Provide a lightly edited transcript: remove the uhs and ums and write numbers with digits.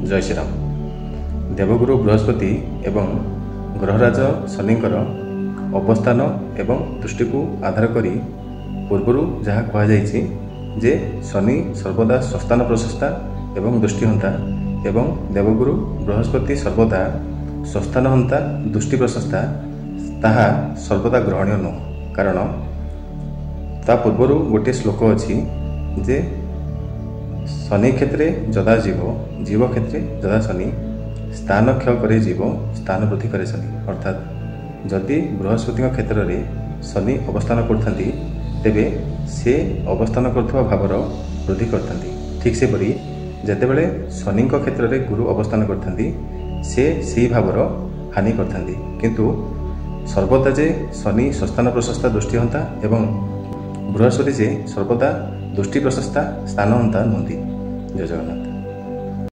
जय श्रीराम। देवगुरु बृहस्पति एवं ग्रहराज शनिंकर अवस्थान एवं दृष्टि को आधार करी पूर्वर जहाँ कहुଯାଇଛି जे शनि सर्वदा स्वस्थान प्रशस्ता एवं दृष्टिहंता एवं देवगुरु बृहस्पति सर्वदा स्वस्थान हंता दृष्टि प्रशस्ता ताहा सर्वदा ग्रहणीय नुह। कारण ता पूर्वर गोटे श्लोक अच्छी जे शनि क्षेत्रे जदा जीव जीव क्षेत्रे जदा शनि स्थान क्षय करे जीव स्थान वृद्धि करे शनि। अर्थात जदि बृहस्पति क्षेत्र में शनि अवस्थान करथांती तेबे से अवस्थान करथुवा भावर वृद्धि करथांती। ठीक से परी जेतेबेले शनि क्षेत्र में गुरु अवस्थान करथांती से सी भावर हानि करथांती। किंतु सर्वदा जे शनि स्वस्थान प्रशस्ता दृष्टिहंता एवं बृहस्पति जे सर्वदा दृष्टि प्रशस्ता स्थानहंता नुहति। जय जगन्नाथ।